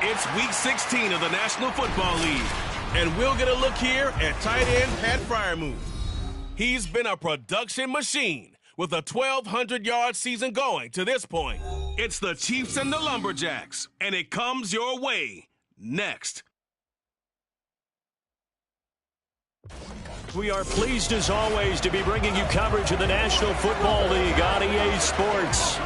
It's Week 16 of the National Football League, and we'll get a look here at tight end Pat Freiermuth. He's been a production machine with a 1,200-yard season going to this point. It's the Chiefs and the Lumberjacks, and it comes your way next. We are pleased, as always, to be bringing you coverage of the National Football League on EA Sports.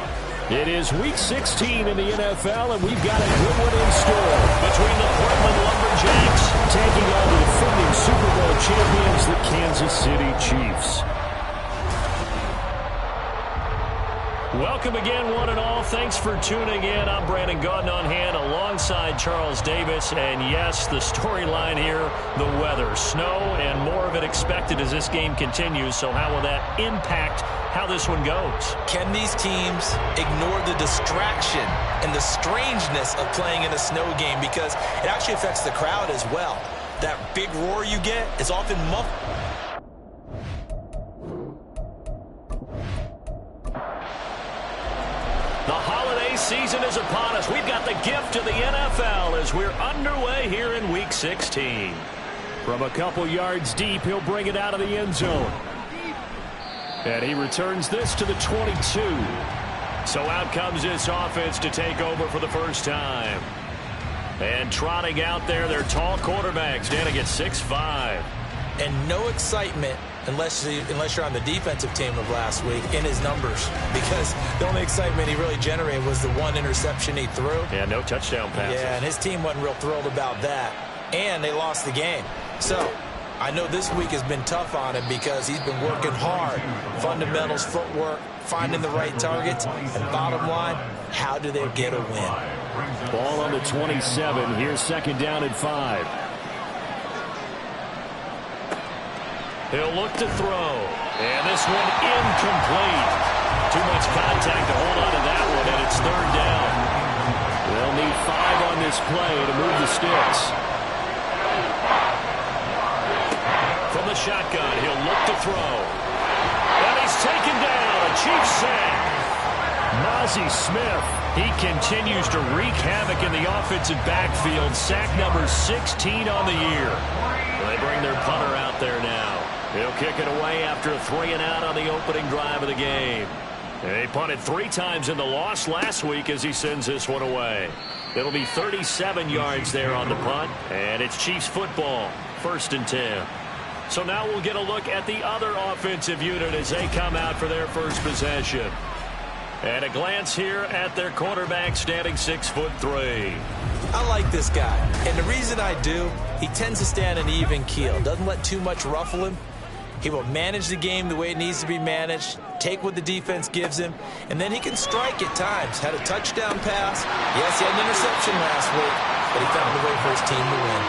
It is Week 16 in the NFL, and we've got a good one in store between the Portland Lumberjacks taking on the defending Super Bowl champions, the Kansas City Chiefs. Welcome again, one and all. Thanks for tuning in. I'm Brandon Gaudin on hand alongside Charles Davis. And yes, the storyline here, the weather, snow, and more of it expected as this game continues. So how will that impact how this one goes? Can these teams ignore the distraction and the strangeness of playing in a snow game? Because it actually affects the crowd as well. That big roar you get is often muffled. The holiday season is upon us. We've got the gift of the NFL as we're underway here in Week 16. From a couple yards deep, he'll bring it out of the end zone. And he returns this to the 22. So out comes this offense to take over for the first time. And trotting out there, their tall quarterbacks, standing at 6'5". And no excitement unless you're on the defensive team of last week in his numbers, because the only excitement he really generated was the one interception he threw. Yeah, no touchdown passes. Yeah, and his team wasn't real thrilled about that, and they lost the game. So I know this week has been tough on him because he's been working hard. Fundamentals, footwork, finding the right targets, and bottom line, how do they get a win? Ball on the 27. Here's second down and 5. He'll look to throw. And this one incomplete. Too much contact to hold on to that one, and it's third down. They'll need 5 on this play to move the sticks. From the shotgun, he'll look to throw. And he's taken down. A Chiefs sack. Mazi Smith, he continues to wreak havoc in the offensive backfield. Sack number 16 on the year. They bring their punter out there now. He'll kick it away after a 3-and-out on the opening drive of the game. He punted 3 times in the loss last week as he sends this one away. It'll be 37 yards there on the punt, and it's Chiefs football, 1st and 10. So now we'll get a look at the other offensive unit as they come out for their first possession. And a glance here at their quarterback, standing 6'3". I like this guy, and the reason I do, he tends to stand an even keel, doesn't let too much ruffle him. He will manage the game the way it needs to be managed, take what the defense gives him, and then he can strike at times. Had a touchdown pass. Yes, he had an interception last week, but he found a way for his team to win.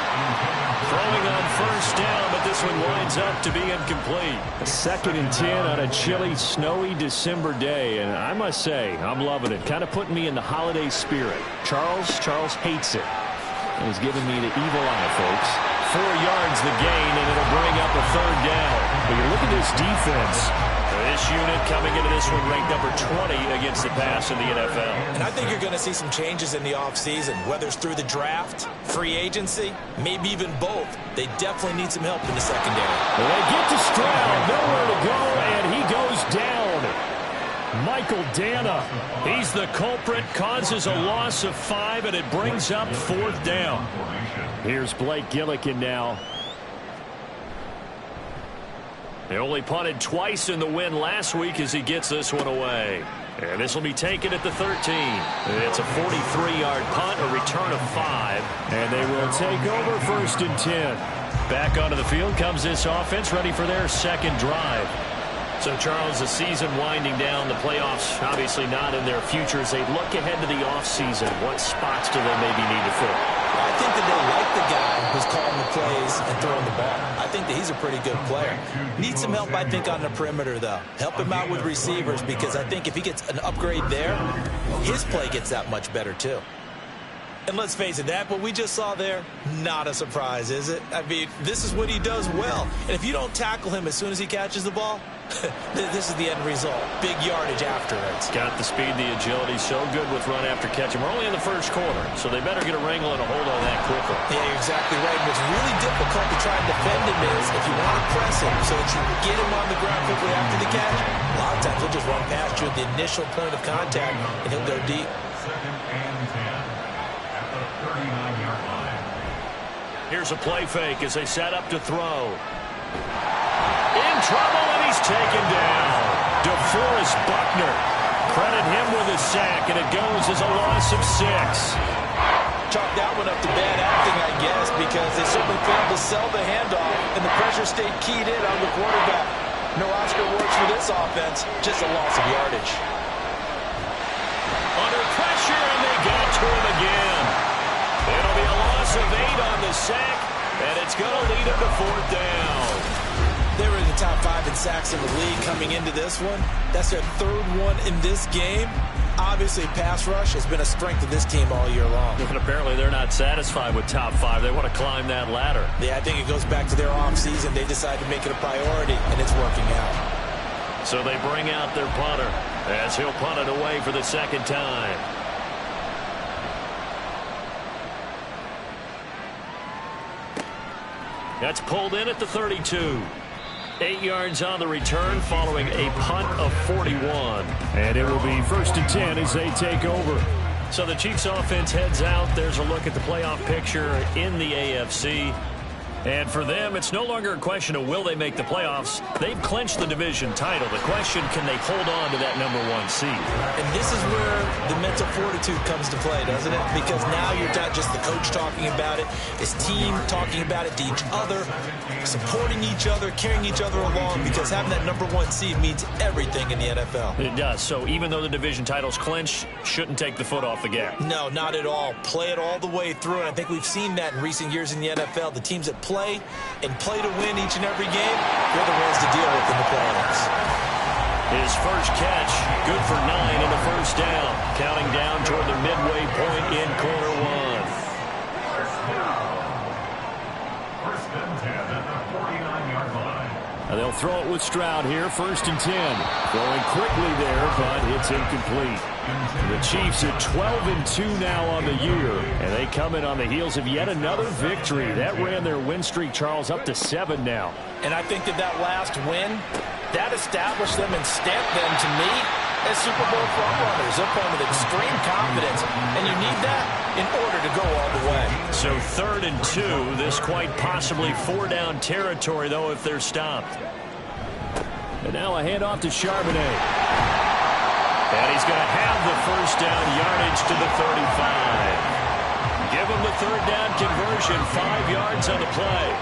Throwing on first down, but this one winds up to be incomplete. A 2nd and 10 on a chilly, snowy December day, and I must say, I'm loving it. Kind of putting me in the holiday spirit. Charles hates it. And he's giving me the evil eye, folks. 4 yards the gain, and it'll bring up a 3rd down. But you look at this defense. This unit coming into this one ranked number 20 against the pass in the NFL. And I think you're going to see some changes in the offseason, whether it's through the draft, free agency, maybe even both. They definitely need some help in the secondary. Well, they get to Stroud, nowhere to go, and he goes down. Michael Dana, he's the culprit, causes a loss of 5, and it brings up 4th down. Here's Blake Gillikin now. They only punted twice in the win last week as he gets this one away. And this will be taken at the 13. It's a 43-yard punt, a return of 5. And they will take over 1st and 10. Back onto the field comes this offense, ready for their second drive. So, Charles, the season winding down, the playoffs obviously not in their future. As they look ahead to the offseason, what spots do they maybe need to fill? I think that they like the guy who's calling the plays and throwing the ball. I think that he's a pretty good player. Needs some help, I think, on the perimeter, though. Help him out with receivers, because I think if he gets an upgrade there, his play gets that much better, too. And let's face it, that what we just saw there, not a surprise, is it? I mean, this is what he does well. And if you don't tackle him as soon as he catches the ball, this is the end result. Big yardage afterwards. Got the speed, the agility, so good with run after catch. And we're only in the first quarter, so they better get a wrangle and a hold on that quickly. Yeah, you're exactly right. What's really difficult to try and defend him is if you want to press him so that you can get him on the ground quickly after the catch, a lot of times he'll just run past you at the initial point of contact, and he'll go deep. Here's a play fake as they set up to throw. In trouble, and he's taken down. DeForest Buckner. Credit him with a sack, and it goes as a loss of 6. Chalk that one up to bad acting, I guess, because they certainly failed to sell the handoff, and the pressure stayed keyed in on the quarterback. No Oscar awards for this offense, just a loss of yardage. Under pressure, and they got to him again. It'll be a loss of 8 on the sack, and it's going to lead him to 4th down. They were in the top 5 in sacks in the league coming into this one. That's their 3rd one in this game. Obviously, pass rush has been a strength of this team all year long. And apparently they're not satisfied with top 5. They want to climb that ladder. Yeah, I think it goes back to their offseason. They decided to make it a priority, and it's working out. So they bring out their punter as he'll punt it away for the 2nd time. That's pulled in at the 32. 8 yards on the return following a punt of 41. And it will be 1st and 10 as they take over. So the Chiefs offense heads out. There's a look at the playoff picture in the AFC. And for them, it's no longer a question of will they make the playoffs. They've clinched the division title. The question, can they hold on to that #1 seed? And this is where the mental fortitude comes to play, doesn't it? Because now you're not just the coach talking about it, it's team talking about it to each other, supporting each other, carrying each other along, because having that #1 seed means everything in the NFL. It does. So even though the division title's clinched, shouldn't take the foot off the gas. No, not at all. Play it all the way through, and I think we've seen that in recent years in the NFL. The teams that play and play to win each and every game, they're the ones to deal with in the playoffs. His first catch, good for 9 and a 1st down. Counting down toward the midway point in quarter 1. And they'll throw it with Stroud here, 1st and 10. Throwing quickly there, but it's incomplete. The Chiefs at 12-2 now on the year, and they come in on the heels of yet another victory. That ran their win streak, Charles, up to 7 now. And I think that last win, that established them and stamped them, to me, as Super Bowl frontrunners. They're playing with extreme confidence, and you need that in order to go all the way. So 3rd and 2, this quite possibly 4-down territory, though, if they're stopped. And now a handoff to Charbonnet. And he's going to have the 1st down yardage to the 35. Give him the 3rd down conversion, 5 yards on the play.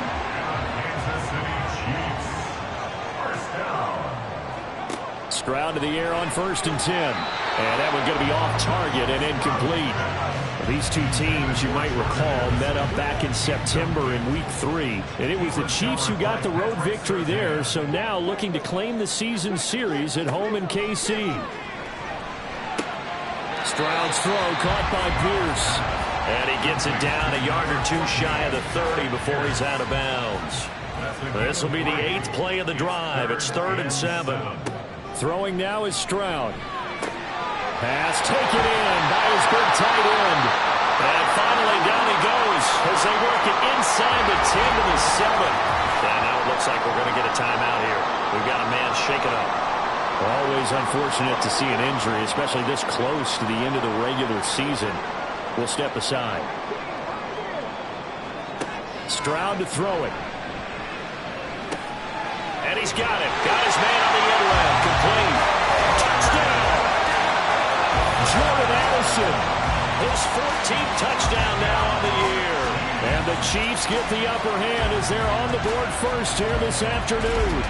Stroud to the air on 1st and 10. And that one's going to be off target and incomplete. These two teams, you might recall, met up back in September in Week 3. And it was the Chiefs who got the road victory there, so now looking to claim the season series at home in KC. Stroud's throw caught by Pierce. And he gets it down a yard or 2 shy of the 30 before he's out of bounds. This will be the 8th play of the drive. It's 3rd and 7. Throwing now is Stroud. Pass taken in by his big tight end. And finally down he goes as they work it inside the 10 to the 7. And now it looks like we're going to get a timeout here. We've got a man shaken up. Always unfortunate to see an injury, especially this close to the end of the regular season. We'll step aside. Stroud to throw it. And he's got it. Got his man on the end round. Complete. Touchdown. Jordan Addison. His 14th touchdown now on the year. And the Chiefs get the upper hand as they're on the board first here this afternoon.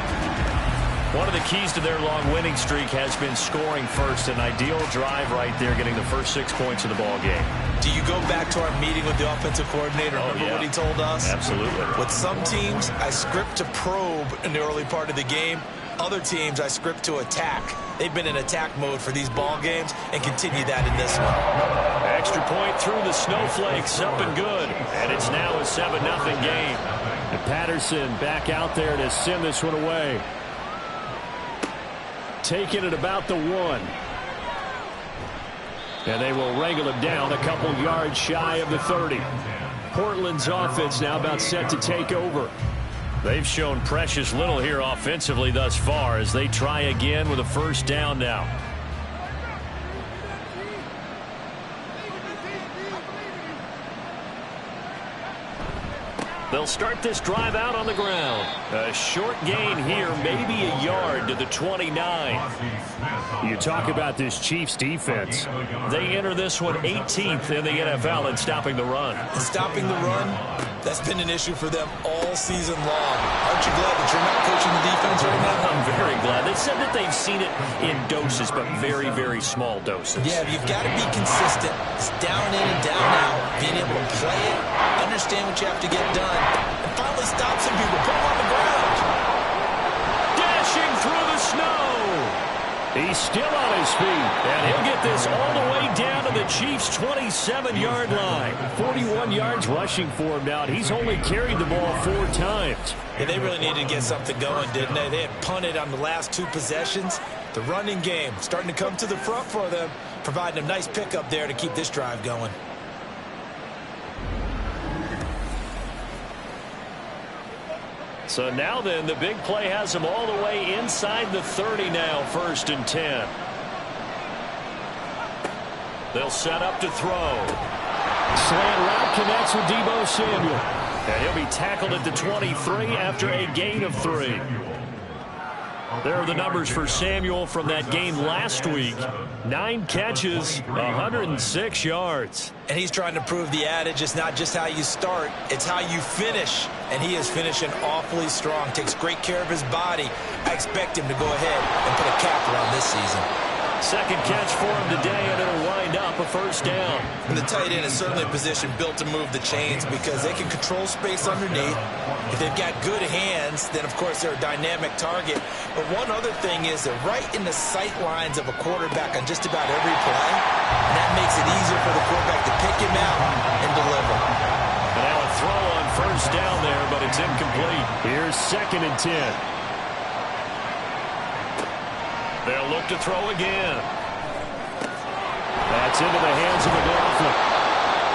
One of the keys to their long winning streak has been scoring first. An ideal drive right there, getting the first 6 points of the ball game. Do you go back to our meeting with the offensive coordinator? Remember what he told us? Absolutely. With some teams, I script to probe in the early part of the game. Other teams I script to attack. They've been in attack mode for these ball games and continue that in this one. Extra point through the snowflakes, up and good. And it's now a 7-0 game. And Patterson back out there to send this one away. Taking it about the 1. And they will wrangle him down a couple yards shy of the 30. Portland's offense now about set to take over. They've shown precious little here offensively thus far as they try again with a first down now. They'll start this drive out on the ground. A short gain here, maybe a yard to the 29. You talk about this Chiefs defense. They enter this one 18th in the NFL in stopping the run. Stopping the run, that's been an issue for them all season long. Aren't you glad that you're not coaching the defense right now? I'm very glad. They said that they've seen it in doses, but very, very small doses. Yeah, you've got to be consistent. It's down in and down out. Being able to play it, understand what you have to get done, and finally stop some people, put them on the ground. Dashing through the snow. He's still on his feet, and he'll get this all the way down to the Chiefs' 27-yard line. 41 yards rushing for him now. He's only carried the ball 4 times. Yeah, they really needed to get something going, didn't they? They had punted on the last 2 possessions. The running game starting to come to the front for them, providing a nice pickup there to keep this drive going. So now then, the big play has him all the way inside the 30 now, 1st and 10. They'll set up to throw. Slant route connects with Deebo Samuel. And he'll be tackled at the 23 after a gain of 3. There are the numbers for Samuel from that game last week. 9 catches, 106 yards. And he's trying to prove the adage, it's not just how you start, it's how you finish. And he is finishing awfully strong, takes great care of his body. I expect him to go ahead and put a cap around this season. Second catch for him today, and it'll wind up a first down. And the tight end is certainly a position built to move the chains because they can control space underneath. If they've got good hands, then of course they're a dynamic target. But one other thing is they're right in the sight lines of a quarterback on just about every play. And that makes it easier for the quarterback to pick him out and deliver. And now a throw on first down there, but it's incomplete. Here's 2nd and 10. They'll look to throw again. That's into the hands of McLaughlin.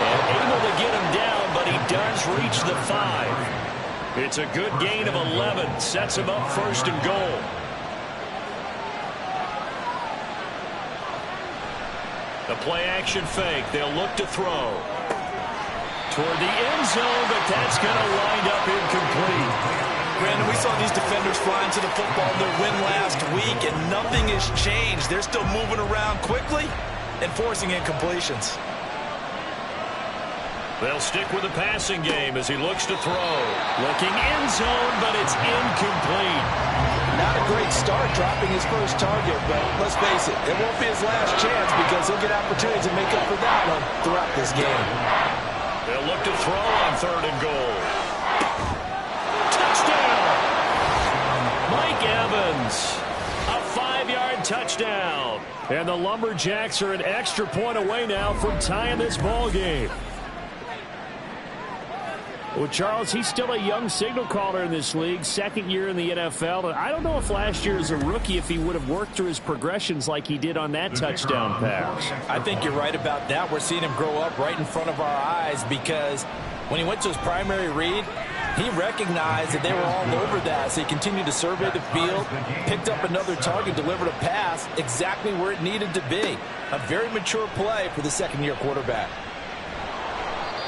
And able to get him down, but he does reach the 5. It's a good gain of 11. Sets him up 1st and goal. The play-action fake. They'll look to throw. Toward the end zone, but that's going to wind up incomplete. Brandon, we saw these defenders flying to the football in their win last week, and nothing has changed. They're still moving around quickly and forcing incompletions. They'll stick with the passing game as he looks to throw. Looking end zone, but it's incomplete. Not a great start dropping his first target, but let's face it, it won't be his last chance because he'll get opportunities to make up for that one throughout this game. They'll look to throw on 3rd and goal. Touchdown! Mike Evans, a 5-yard touchdown. And the Lumberjacks are an extra point away now from tying this ball game. Well, Charles, he's still a young signal caller in this league, 2nd year in the NFL. I don't know if last year as a rookie if he would have worked through his progressions like he did on that touchdown pass. I think you're right about that. We're seeing him grow up right in front of our eyes because when he went to his primary read, he recognized that they were all over that, so he continued to survey the field, picked up another target, delivered a pass exactly where it needed to be. A very mature play for the 2nd-year quarterback.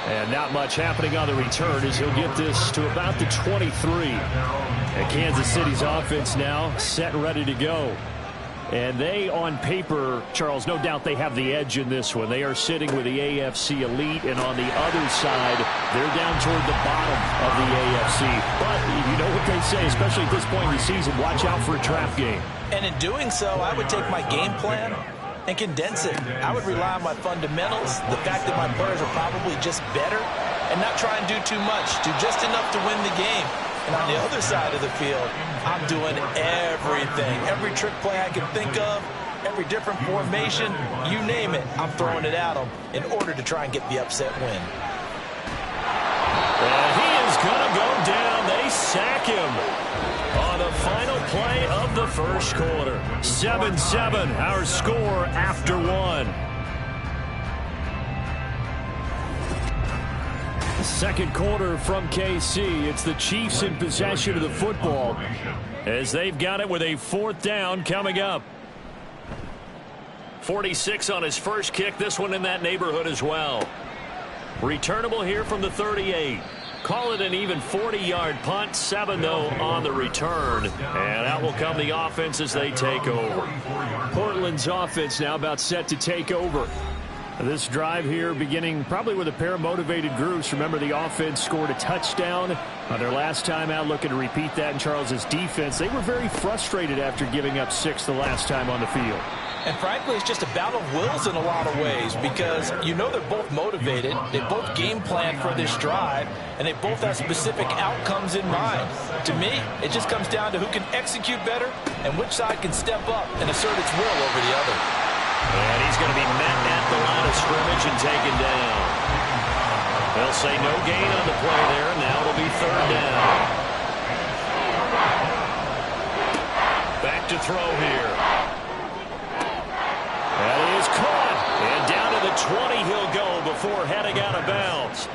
And not much happening on the return as he'll get this to about the 23. And Kansas City's offense now set and ready to go. And they, on paper, Charles, no doubt they have the edge in this one. They are sitting with the AFC elite, and on the other side, they're down toward the bottom of the AFC. But you know what they say, especially at this point in the season, watch out for a trap game. And in doing so, I would take my game plan and condense it. I would rely on my fundamentals, the fact that my players are probably just better, and not try and do too much, do just enough to win the game. And on the other side of the field, I'm doing everything. Every trick play I can think of, every different formation, you name it, I'm throwing it at them in order to try and get the upset win. And he is going to go down. They sack him on the final play of the first quarter. 7-7, our score after one. Second quarter from KC. It's the Chiefs in possession of the football as they've got it with a fourth down coming up. 46 on his first kick. This one in that neighborhood as well. Returnable here from the 38. Call it an even 40-yard punt. 7, though, on the return. And out will come the offense as they take over. Portland's offense now about set to take over. This drive here beginning probably with a pair of motivated groups. Remember, the offense scored a touchdown on their last time out, looking to repeat that in Charles's defense. They were very frustrated after giving up 6 the last time on the field. And frankly, it's just a battle of wills in a lot of ways because you know they're both motivated. They both game plan for this drive, and they both have specific outcomes in mind. To me, it just comes down to who can execute better and which side can step up and assert its will over the other. And he's going to be met at the line of scrimmage and taken down. They'll say no gain on the play there. Now it'll be third down. Back to throw here. That is caught. And down to the 20 he'll go before heading out of bounds.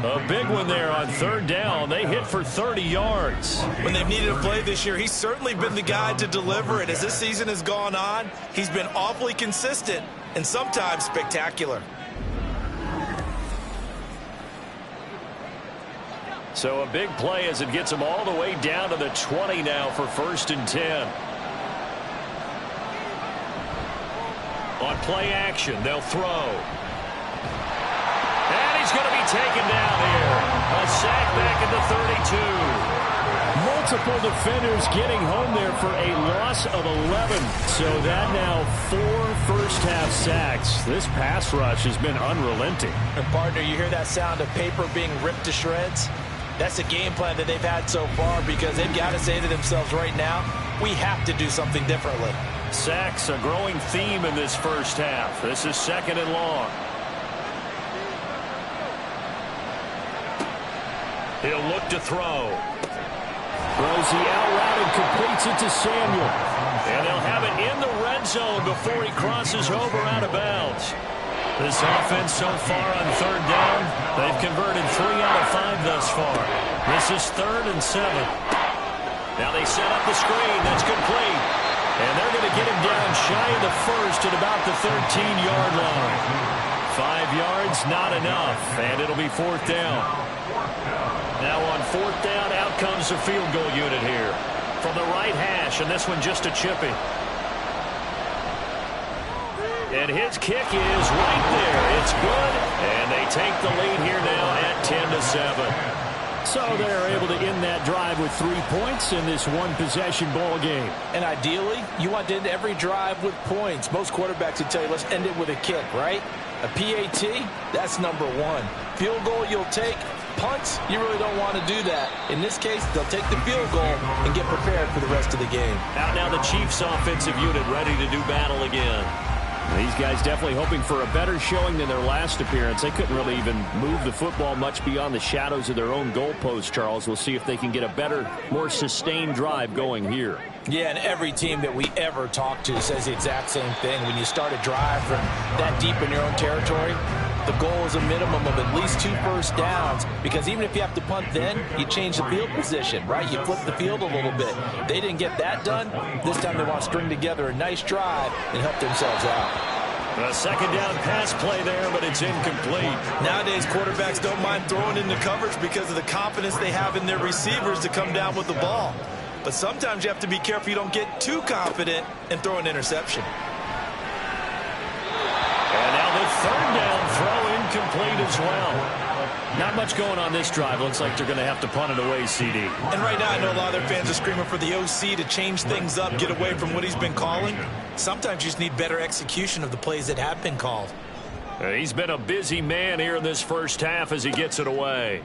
A big one there on third down. They hit for 30 yards. When they've needed a play this year, he's certainly been the guy to deliver it. As this season has gone on, he's been awfully consistent and sometimes spectacular. So a big play as it gets him all the way down to the 20 now for 1st and 10. On play action, they'll throw. And he's going to be taken down here. A sack back at the 32. Multiple defenders getting home there for a loss of 11. So that now 4 first-half sacks. This pass rush has been unrelenting. And partner, you hear that sound of paper being ripped to shreds? That's a game plan that they've had so far because they've got to say to themselves right now, we have to do something differently. Sacks, a growing theme in this first half. This is 2nd and long. He'll look to throw. Throws the out route and completes it to Samuel. And they'll have it in the red zone before he crosses over out of bounds. This offense so far on third down, they've converted 3 out of 5 thus far. This is 3rd and 7. Now they set up the screen. That's complete. And they're going to get him down shy of the first at about the 13-yard line. 5 yards, not enough. And it'll be 4th down. Now on 4th down, out comes the field goal unit here. From the right hash, and this one just a chippy. And his kick is right there. It's good. And they take the lead here now at 10-7. So they're able to end that drive with 3 points in this one-possession ball game. And ideally, you want to end every drive with points. Most quarterbacks would tell you, let's end it with a kick, right? A PAT, that's number 1. Field goal you'll take. Punts, you really don't want to do that. In this case, they'll take the field goal and get prepared for the rest of the game. Out now the Chiefs offensive unit ready to do battle again. These guys definitely hoping for a better showing than their last appearance. They couldn't really even move the football much beyond the shadows of their own goalpost, Charles. We'll see if they can get a better, more sustained drive going here. Yeah, and every team that we ever talk to says the exact same thing. When you start a drive from that deep in your own territory, the goal is a minimum of at least 2 first downs, because even if you have to punt then, you change the field position, right? You flip the field a little bit. They didn't get that done. This time they want to string together a nice drive and help themselves out. A 2nd down pass play there, but it's incomplete. Nowadays, quarterbacks don't mind throwing into coverage because of the confidence they have in their receivers to come down with the ball. But sometimes you have to be careful you don't get too confident and throw an interception. And now the 3rd down throw incomplete as well. Not much going on this drive. Looks like they're going to have to punt it away, CD. And right now, I know a lot of their fans are screaming for the OC to change things up, get away from what he's been calling. Sometimes you just need better execution of the plays that have been called. He's been a busy man here in this first half as he gets it away.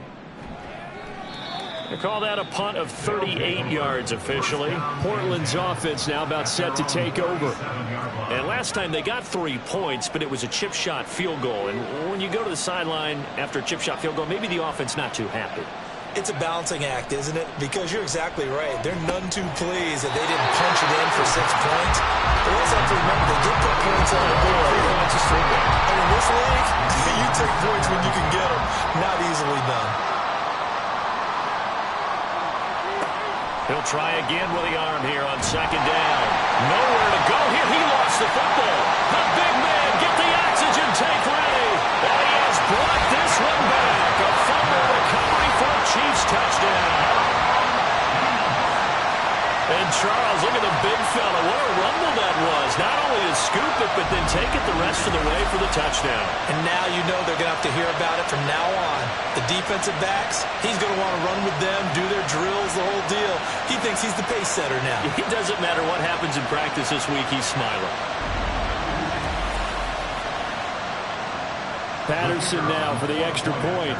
They call that a punt of 38 yards officially. Portland's offense now about set to take over. And last time they got 3 points, but it was a chip shot field goal. And when you go to the sideline after a chip shot field goal, maybe the offense not too happy. It's a balancing act, isn't it? Because you're exactly right. They're none too pleased that they didn't punch it in for 6 points. But we also have to remember they did put points on the board. And in this league, you take points when you can get them. Not easily done. He'll try again with the arm here on second down. Nowhere to go here. He lost the football. The big man, get the oxygen tank ready. And he has brought this one back. A fumble recovery for a Chiefs touchdown. And Charles, look at the big fella. What a rumble that was. Not only to scoop it, but then take it the rest of the way for the touchdown. And now you know they're going to have to hear about it from now on. The defensive backs, he's going to want to run with them, do their drills, the whole deal. He thinks he's the pace setter now. It doesn't matter what happens in practice this week, he's smiling. Patterson now for the extra point.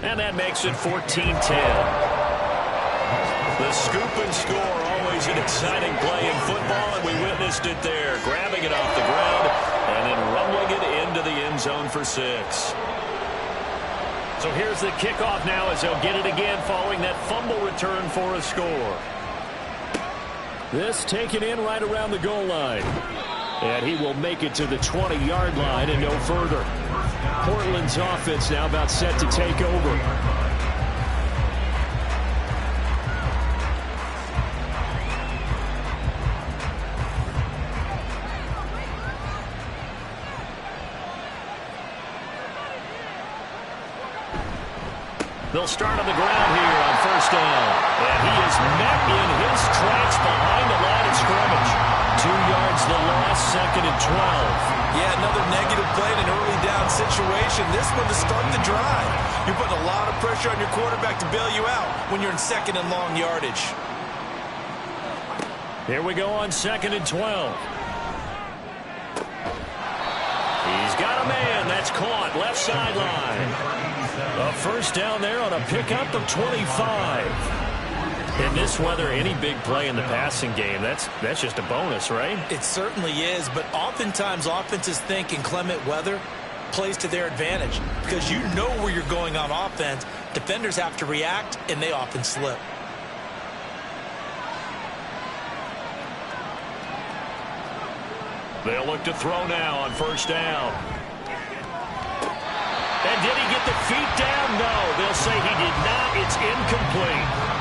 And that makes it 14-10. The scoop and score, always an exciting play in football, and we witnessed it there. Grabbing it off the ground and then rumbling it into the end zone for 6. So here's the kickoff now as they'll get it again following that fumble return for a score. This taken in right around the goal line. And he will make it to the 20-yard line and no further. Portland's offense now about set to take over. They'll start on the ground here on first down. And he is met in his tracks behind the line of scrimmage. 2 yards the loss, second and 12. Yeah, another negative play in an early down situation. This one to start the drive. You're putting a lot of pressure on your quarterback to bail you out when you're in second and long yardage. Here we go on second and 12. He's got a man. That's caught. Left sideline. A first down there on a pickup of 25. In this weather, any big play in the passing game, that's just a bonus, right? It certainly is, but oftentimes offenses think in clement weather plays to their advantage because you know where you're going on offense. Defenders have to react, and they often slip. They'll look to throw now on first down. And did he get the feet down? No, they'll say he did not. It's incomplete.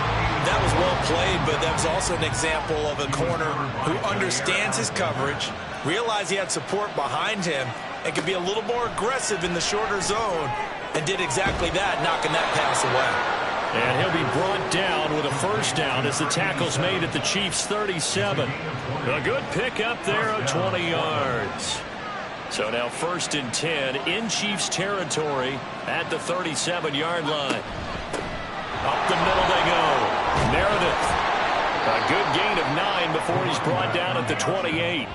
That was well played, but that was also an example of a corner who understands his coverage, realized he had support behind him, and could be a little more aggressive in the shorter zone, and did exactly that, knocking that pass away. And he'll be brought down with a first down as the tackle's made at the Chiefs' 37. A good pickup there of 20 yards. So now first and 10 in Chiefs territory at the 37-yard line. Up the middle they go. Meredith. A good gain of 9 before he's brought down at the 28.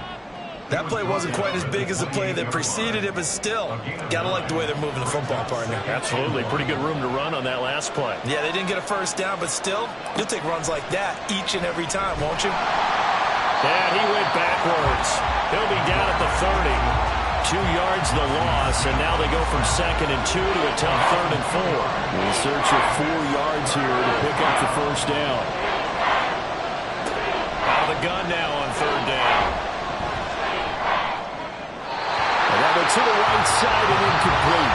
That play wasn't quite as big as the play that preceded it, but still, gotta like the way they're moving the football, partner. Absolutely. Pretty good room to run on that last play. Yeah, they didn't get a first down, but still, you'll take runs like that each and every time, won't you? And he went backwards. He'll be down at the 30. 2 yards the loss, and now they go from second and 2 to a tough third and 4. We search of 4 yards here to pick up the first down. Out of the gun now on third down. And that went to the right side and incomplete.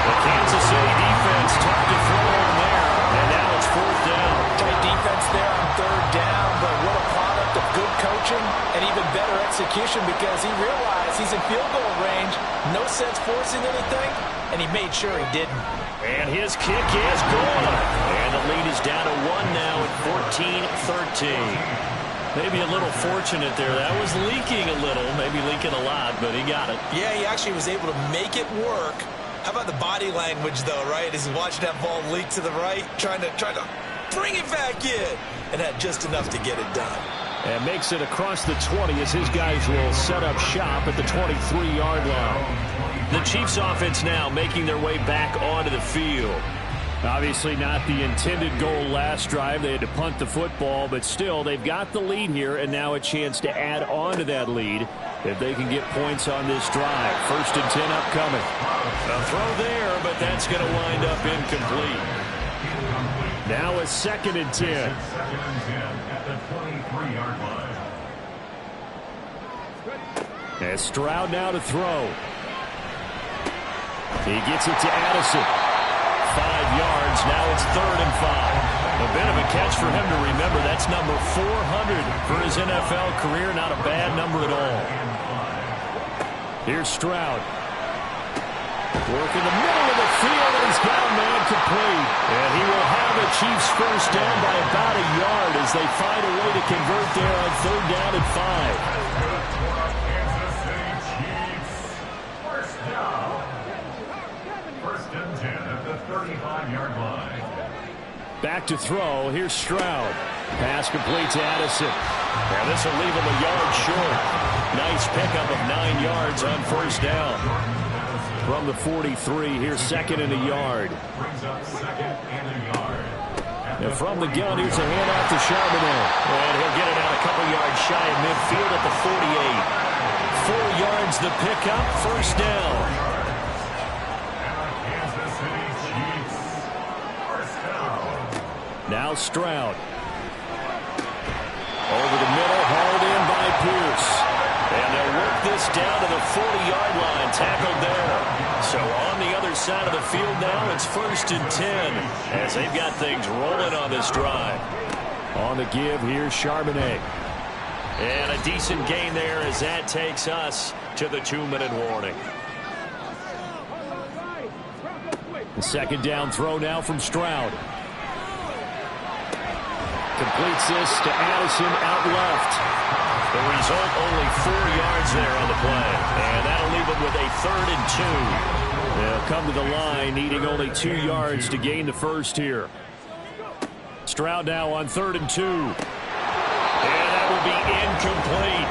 The Kansas City defense tough to throw on there, and now it's fourth down. Tight defense there on third down, but what a product of good coaching and even better execution because he realized he's in field goal range, no sense forcing anything, and he made sure he didn't. And his kick is good. And the lead is down to 1 now at 14-13. Maybe a little fortunate there. That was leaking a little, maybe leaking a lot, but he got it. Yeah, he actually was able to make it work. How about the body language, though, right? As he watched that ball leak to the right, trying to bring it back in, and had just enough to get it done. And makes it across the 20 as his guys will set up shop at the 23-yard line. The Chiefs offense now making their way back onto the field. Obviously not the intended goal last drive. They had to punt the football, but still they've got the lead here and now a chance to add on to that lead if they can get points on this drive. 1st and 10 upcoming. A throw there, but that's going to wind up incomplete. Now a 2nd and 10. At the 23-yard line. As Stroud now to throw. He gets it to Addison. 5 yards. Now it's 3rd and 5. A bit of a catch for him to remember. That's number 400 for his NFL career. Not a bad number at all. Here's Stroud. Work in the middle of the field, and he's got a man complete. And he will have the Chiefs first down by about a yard as they find a way to convert there on 3rd down and 5. Kansas City Chiefs. First down. 1st and 10 at the 35-yard line. Back to throw. Here's Stroud. Pass complete to Addison. Now this will leave him a yard short. Nice pickup of 9 yards on 1st down. From the 43, here's 2nd and a yard. Brings up 2nd and a yard. And from the gun, here's a handoff to Charbonnet. And he'll get it out a couple yards shy of midfield at the 48. 4 yards the pickup, 1st down. Kansas City Chiefs. First down. Now Stroud. Over the middle, hauled in by Pierce. And they'll work this down to the 40-yard line, tackled there. So on the other side of the field now, it's 1st and 10 as they've got things rolling on this drive. On the give, here's Charbonnet. And a decent gain there as that takes us to the 2-minute warning. The 2nd down throw now from Stroud. Completes this to Addison out left. The result, only 4 yards there on the play. And that'll leave them with a 3rd and 2. They'll come to the line, needing only 2 yards to gain the first here. Stroud now on 3rd and 2. And that will be incomplete.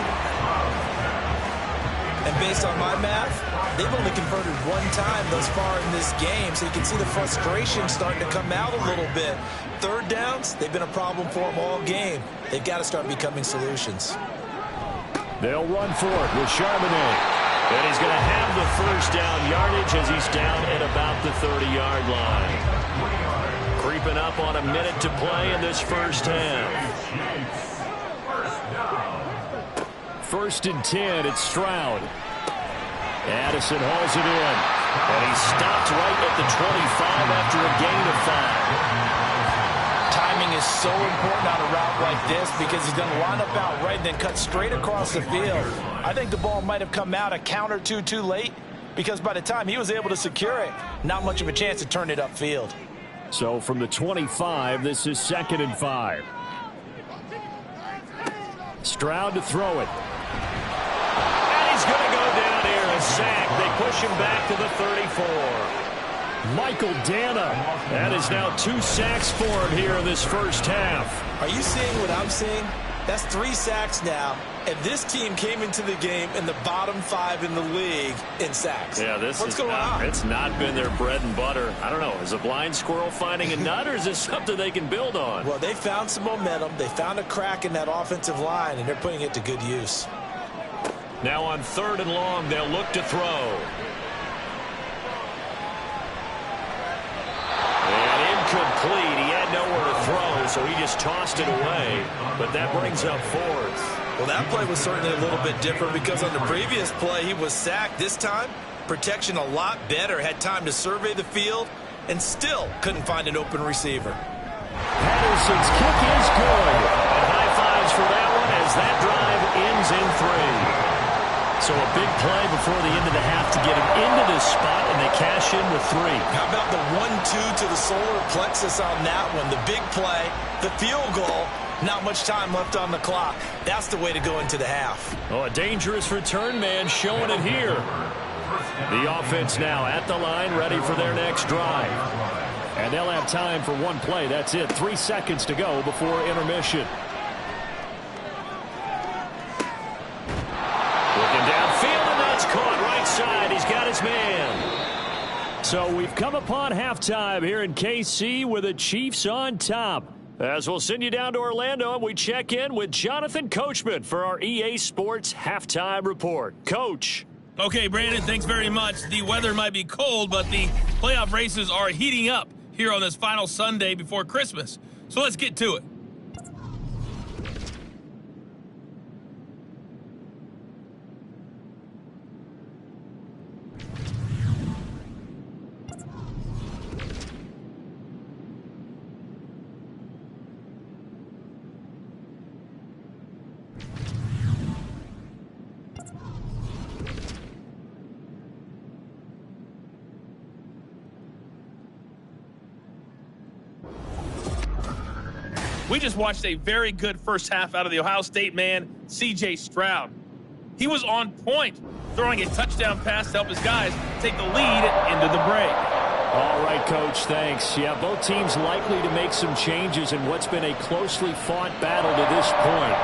And based on my math, they've only converted 1 time thus far in this game, so you can see the frustration starting to come out a little bit. 3rd downs, they've been a problem for them all game. They've got to start becoming solutions. They'll run for it with Charbonnet. And he's going to have the 1st down yardage as he's down at about the 30-yard line. Creeping up on a minute to play in this 1st half. 1st and 10, it's Stroud. Addison hauls it in. And he stopped right at the 25 after a gain of 5. Timing is so important on a route like this because he's going to line up out right and then cut straight across the field. I think the ball might have come out a count or two too late because by the time he was able to secure it, not much of a chance to turn it upfield. So from the 25, this is 2nd and 5. Stroud to throw it. And he's going to go down here, a sack. They push him back to the 34. Michael Dana. That is now 2 sacks for him here in this 1st half. Are you seeing what I'm seeing? That's 3 sacks now, and this team came into the game in the bottom 5 in the league in sacks. Yeah, what's going on? It's not been their bread and butter. I don't know. Is a blind squirrel finding a nut, or is this something they can build on? Well, they found some momentum. They found a crack in that offensive line, and they're putting it to good use. Now on 3rd and long, they'll look to throw. Complete. He had nowhere to throw, so he just tossed it away. But that brings up 4th. Well, that play was certainly a little bit different because on the previous play, he was sacked. This time, protection a lot better. Had time to survey the field and still couldn't find an open receiver. Patterson's kick is good. And high fives for that one as that drive ends in 3. So a big play before the end of the half to get him into this spot, and they cash in with 3. How about the 1-2 to the solar plexus on that one? The big play, the field goal, not much time left on the clock. That's the way to go into the half. Oh, a dangerous return man showing it here. The offense now at the line, ready for their next drive. And they'll have time for 1 play. That's it. 3 seconds to go before intermission. Looking downfield, and that's caught right side. He's got his man. So we've come upon halftime here in KC with the Chiefs on top. As we'll send you down to Orlando, and we check in with Jonathan Coachman for our EA Sports Halftime Report. Coach. Okay, Brandon, thanks very much. The weather might be cold, but the playoff races are heating up here on this final Sunday before Christmas. So let's get to it. We just watched a very good first half out of the Ohio State man, C.J. Stroud. He was on point, throwing a touchdown pass to help his guys take the lead into the break. All right, Coach, thanks. Yeah, both teams likely to make some changes in what's been a closely fought battle to this point.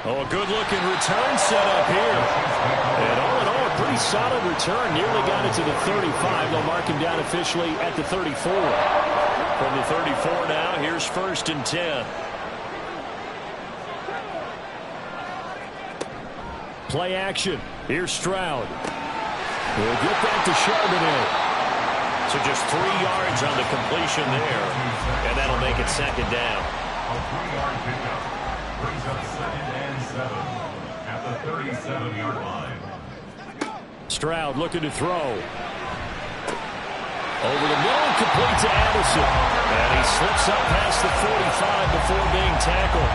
Oh, a good-looking return set up here. And all in all, a pretty solid return. Nearly got it to the 35. They'll mark him down officially at the 34. From the 34 now, here's 1st and 10. Play action. Here's Stroud. We'll get that to Charbonnet. So just 3 yards on the completion there. And that'll make it 2nd down. A 3-yard pickup brings up 2nd and 7 at the 37-yard line. Stroud looking to throw. Over the middle, complete to Addison. And he slips up past the 45 before being tackled.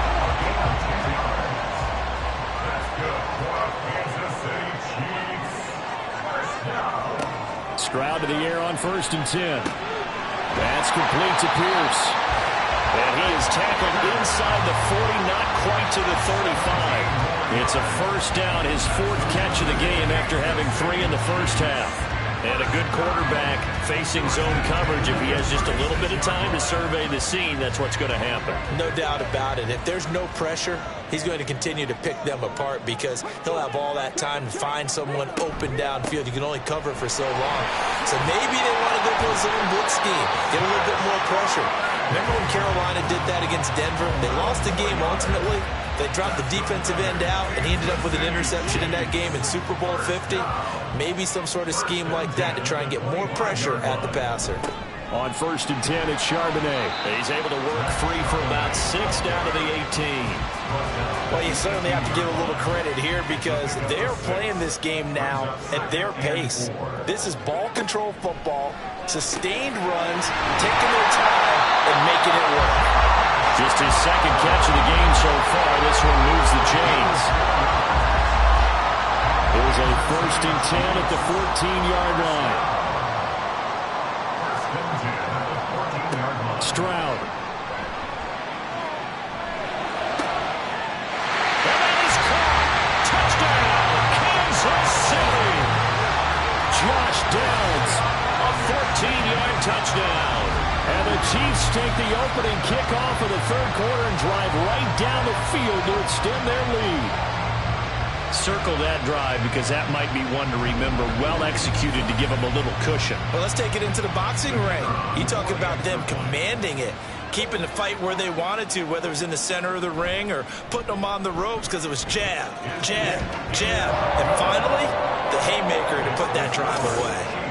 That's good for Kansas City Chiefs. First down. Stroud to the air on 1st and 10. That's complete to Pierce. And he is tackled inside the 40, not quite to the 35. It's a 1st down, his 4th catch of the game after having 3 in the first half. And a good quarterback facing zone coverage. If he has just a little bit of time to survey the scene, that's what's going to happen. No doubt about it. If there's no pressure, he's going to continue to pick them apart because he'll have all that time to find someone open downfield. You can only cover for so long. So maybe they want to go to a zone blitz scheme, get a little bit more pressure. Remember when Carolina did that against Denver? They lost the game ultimately. They dropped the defensive end out, and he ended up with an interception in that game in Super Bowl 50. Maybe some sort of scheme like that to try and get more pressure at the passer. On 1st and 10, it's Charbonnet. He's able to work free for about 6 down to the 18. Well, you certainly have to give a little credit here because they're playing this game now at their pace. This is ball control football, sustained runs, taking their time, and making it work. Just his 2nd catch of the game so far. This one moves the chains. Here's a 1st and 10 at the 14-yard line. Stroud. And that is caught. Touchdown, Kansas City. Josh Downs, a 14-yard touchdown. And the Chiefs take the opening kickoff of the 3rd quarter and drive right down the field to extend their lead. Circle that drive because that might be one to remember. Well executed to give them a little cushion. Well, let's take it into the boxing ring. You talk about them commanding it, keeping the fight where they wanted to, whether it was in the center of the ring or putting them on the ropes because it was jab, jab, jab. And finally, the haymaker to put that drive away.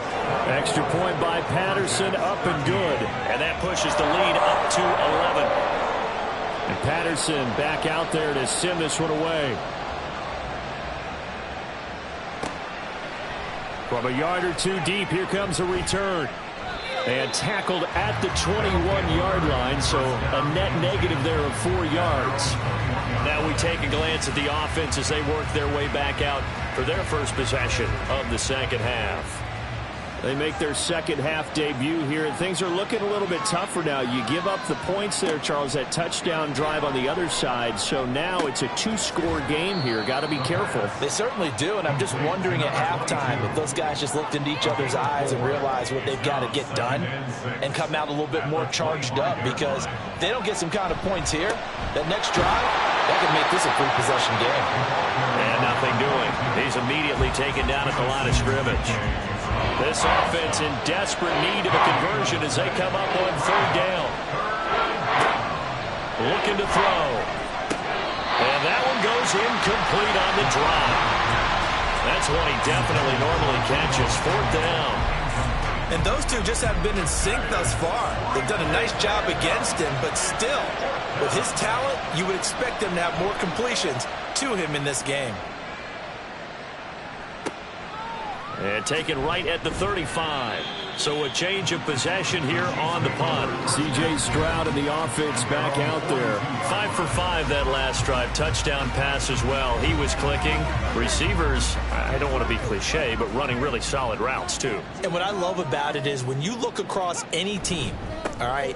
Extra point by Patterson, up and good. And that pushes the lead up to 11. And Patterson back out there to send this one away. From a yard or 2 deep, here comes a return. And tackled at the 21-yard line, so a net negative there of 4 yards. Now we take a glance at the offense as they work their way back out for their first possession of the 2nd half. They make their 2nd half debut here, and things are looking a little bit tougher now. You give up the points there, Charles, that touchdown drive on the other side. So now it's a 2-score game here. Got to be careful. They certainly do, and I'm just wondering at halftime if those guys just looked into each other's eyes and realized what they've got to get done and come out a little bit more charged up, because if they don't get some kind of points here, that next drive, that could make this a 3-possession game. And had nothing doing. He's immediately taken down at the line of scrimmage. This offense in desperate need of a conversion as they come up on third down. Looking to throw. And that one goes incomplete on the drive. That's one he definitely normally catches. Fourth down. And those two just haven't been in sync thus far. They've done a nice job against him, but still, with his talent, you would expect him to have more completions to him in this game. And taken right at the 35. So a change of possession here on the punt. C.J. Stroud and the offense back out there. 5 for 5 that last drive. Touchdown pass as well. He was clicking. Receivers, I don't want to be cliche, but running really solid routes too. And what I love about it is when you look across any team, all right,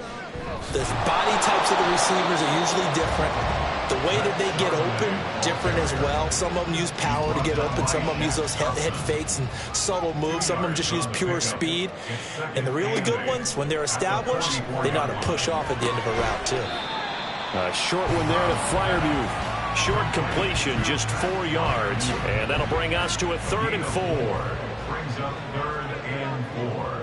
the body types of the receivers are usually different. The way that they get open, different as well. Some of them use power to get open. Some of them use those head fakes and subtle moves. Some of them just use pure speed. And the really good ones, when they're established, they know how to push off at the end of a route, too. A short one there to Freiermuth. Short completion, just 4 yards. And that'll bring us to a 3rd and 4. Brings up 3rd and 4.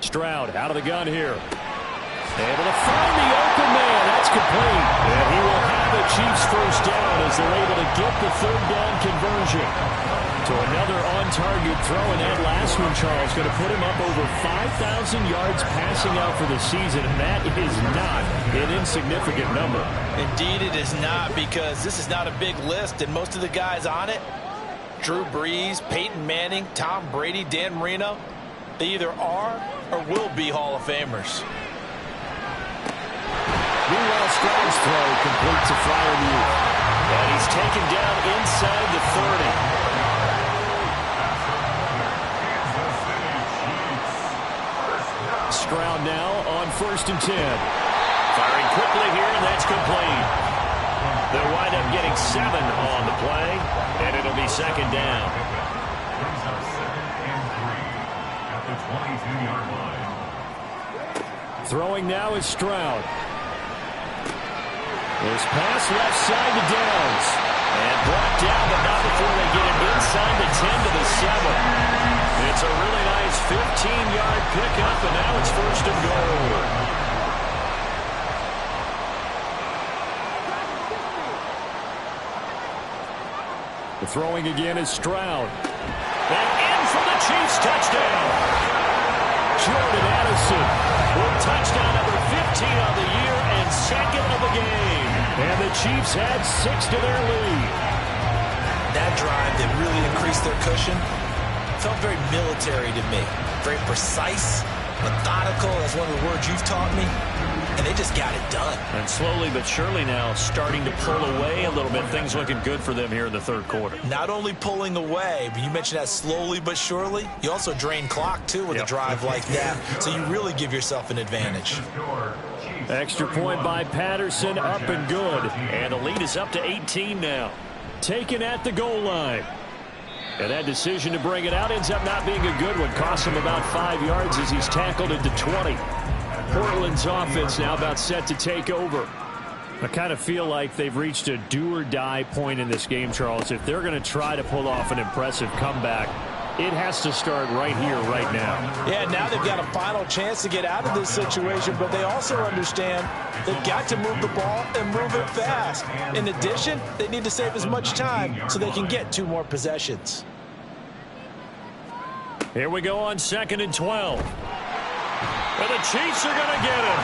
Stroud out of the gun here. Able to find the open man. That's complete. And he will have the Chiefs first down as they're able to get the 3rd down conversion. So another on-target throw, and that last one, Charles, going to put him up over 5,000 yards passing out for the season, and that is not an insignificant number. Indeed it is not, because this is not a big list, and most of the guys on it, Drew Brees, Peyton Manning, Tom Brady, Dan Marino, they either are or will be Hall of Famers. Meanwhile, Stroud's throw complete to Freiermuth. And he's taken down inside the 30. Stroud now on 1st and 10. Firing quickly here, and that's complete. They'll wind up getting 7 on the play, and it'll be 2nd down. Brings up 2nd and 3 at the 22-yard line. Throwing now is Stroud. This pass left side to Downs. And brought down, but not before they get it inside the 10 to the 7. It's a really nice 15-yard pickup, and now it's 1st and goal. The throwing again is Stroud. And in for the Chiefs touchdown. Jordan Addison with touchdown number 15 on the year and 2nd of the game. And the Chiefs had 6 to their lead. That drive that really increased their cushion felt very military to me. Very precise, methodical. That's one of the words you've taught me. And they just got it done. And slowly but surely now starting to pull away a little bit. Things looking good for them here in the 3rd quarter. Not only pulling away, but you mentioned that slowly but surely. You also drain clock, too, with a drive like that. So you really give yourself an advantage. Extra point by Patterson, up and good. And the lead is up to 18 now. Taken at the goal line. And that decision to bring it out ends up not being a good one. Cost him about 5 yards as he's tackled into 20. Portland's offense now about set to take over. I kind of feel like they've reached a do-or-die point in this game, Charles. If they're going to try to pull off an impressive comeback, it has to start right here, right now. Yeah, now they've got a final chance to get out of this situation, but they also understand they've got to move the ball and move it fast. In addition, they need to save as much time so they can get 2 more possessions. Here we go on 2nd and 12. And the Chiefs are going to get him.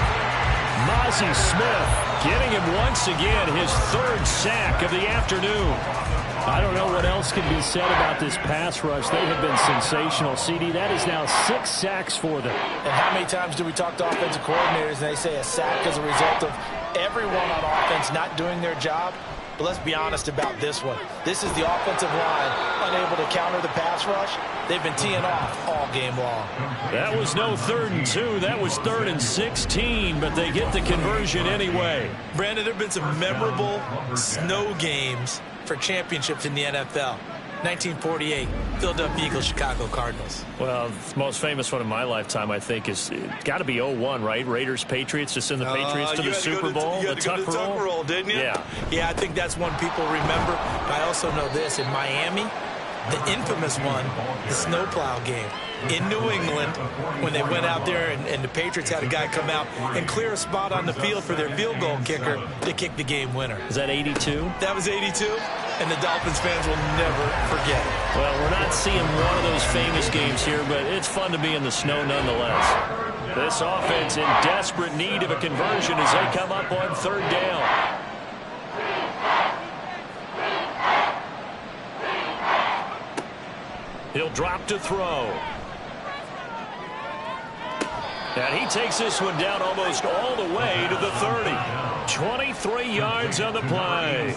Mazi Smith getting him once again, his 3rd sack of the afternoon. I don't know what else can be said about this pass rush. They have been sensational, CD. That is now 6 sacks for them. And how many times do we talk to offensive coordinators and they say a sack is a result of everyone on offense not doing their job? But let's be honest about this one. This is the offensive line unable to counter the pass rush. They've been teeing off all game long. That was no 3rd and 2. That was 3rd and 16, but they get the conversion anyway. Brandon, there have been some memorable snow games for championships in the NFL. 1948, Philadelphia Eagles, Chicago Cardinals. Well, the most famous one in my lifetime, I think, is got to be 0-1, right? Raiders, Patriots, to send the Patriots to the Super Bowl. You had to go to the Tuck roll, didn't you? Yeah. Yeah, I think that's one people remember. But I also know this. In Miami, the infamous one, the snowplow game. In New England, when they went out there and the Patriots had a guy come out and clear a spot on the field for their field goal kicker to kick the game winner. Is that 82? That was 82, and the Dolphins fans will never forget it. Well, we're not seeing one of those famous games here, but it's fun to be in the snow nonetheless. This offense in desperate need of a conversion as they come up on third down. He'll drop to throw. And he takes this one down almost all the way to the 30. 23 yards on the play.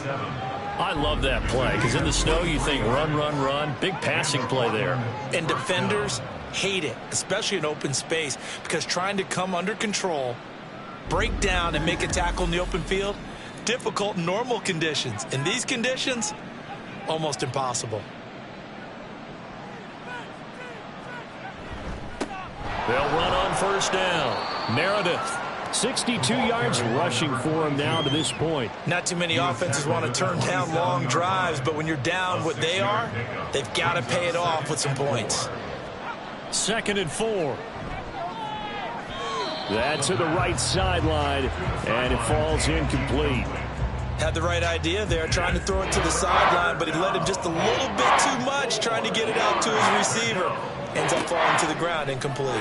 I love that play because in the snow you think run, run, run. Big passing play there. And defenders hate it, especially in open space, because trying to come under control, break down, and make a tackle in the open field, difficult in normal conditions. In these conditions, almost impossible. They'll run on first down. Meredith, 62 yards rushing for him now to this point. Not too many offenses want to turn down long drives, but when you're down what they are, they've got to pay it off with some points. 2nd and 4. That's to the right sideline, and it falls incomplete. Had the right idea there, trying to throw it to the sideline, but he let him just a little bit too much, trying to get it out to his receiver. Ends up falling to the ground, incomplete.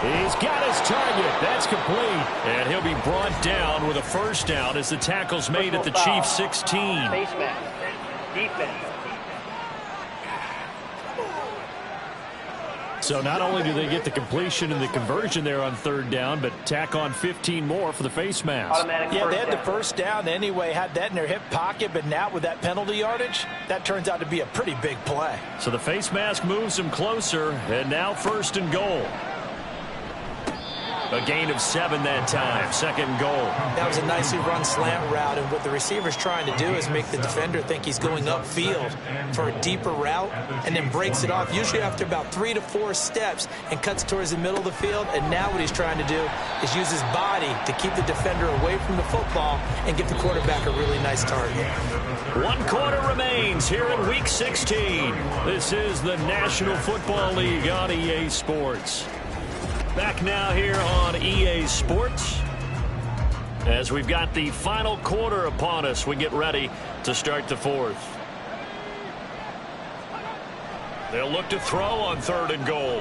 He's got his target. That's complete. And he'll be brought down with a first down as the tackle's made at the Chiefs' 16. Face mask. Defense. So not only do they get the completion and the conversion there on third down, but tack on 15 more for the face mask. Yeah, they had the first down anyway, had that in their hip pocket, but now with that penalty yardage, that turns out to be a pretty big play. So the face mask moves them closer, and now 1st and goal. A gain of 7 that time. 2nd and goal. That was a nicely run slant route, and what the receiver's trying to do is make the defender think he's going upfield for a deeper route and then breaks it off, usually after about 3 to 4 steps, and cuts towards the middle of the field. And now what he's trying to do is use his body to keep the defender away from the football and give the quarterback a really nice target. 1 quarter remains here in Week 16. This is the National Football League on EA Sports. Back now here on EA Sports as we've got the final quarter upon us. We get ready to start the 4th. They'll look to throw on 3rd and goal.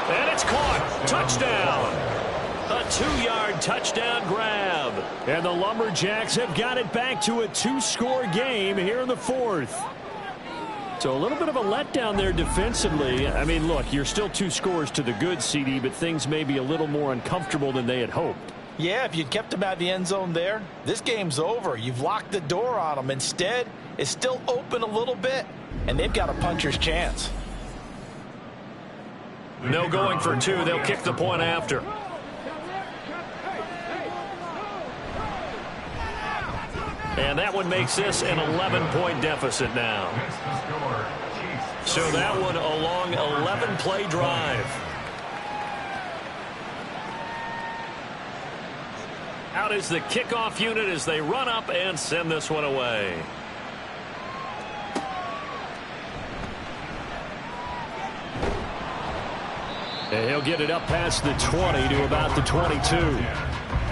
And it's caught. Touchdown. A 2-yard touchdown grab. And the Lumberjacks have got it back to a 2-score game here in the 4th. So a little bit of a letdown there defensively. I mean, look, you're still 2 scores to the good, CD, but things may be a little more uncomfortable than they had hoped. Yeah, if you'd kept them out of the end zone there, this game's over. You've locked the door on them. Instead, it's still open a little bit, and they've got a puncher's chance. No going for 2. They'll kick the point after. And that one makes this an 11-point deficit now. So that one a long 11-play drive. Out is the kickoff unit as they run up and send this one away. And he'll get it up past the 20 to about the 22.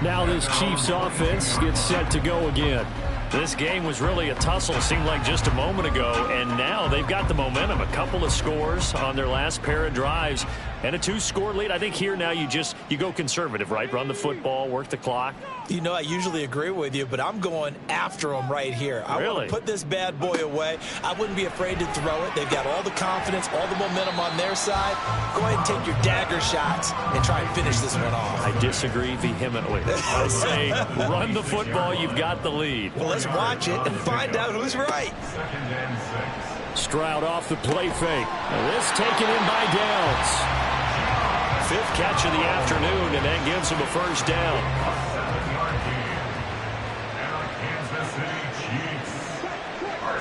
Now this Chiefs offense gets set to go again. This game was really a tussle, seemed like just a moment ago, and now they've got the momentum. A couple of scores on their last pair of drives and a 2-score lead. I think here now you go conservative, right? Run the football, work the clock. You know, I usually agree with you, but I'm going after them right here. I want to put this bad boy away. I wouldn't be afraid to throw it. They've got all the confidence, all the momentum on their side. Go ahead and take your dagger shots and try and finish this one off. I disagree vehemently. I say run the football. You've got the lead. Well, let's watch it and find out who's right. Stroud off the play fake. This taken in by Downs. 5th catch of the afternoon, and that gives him a first down.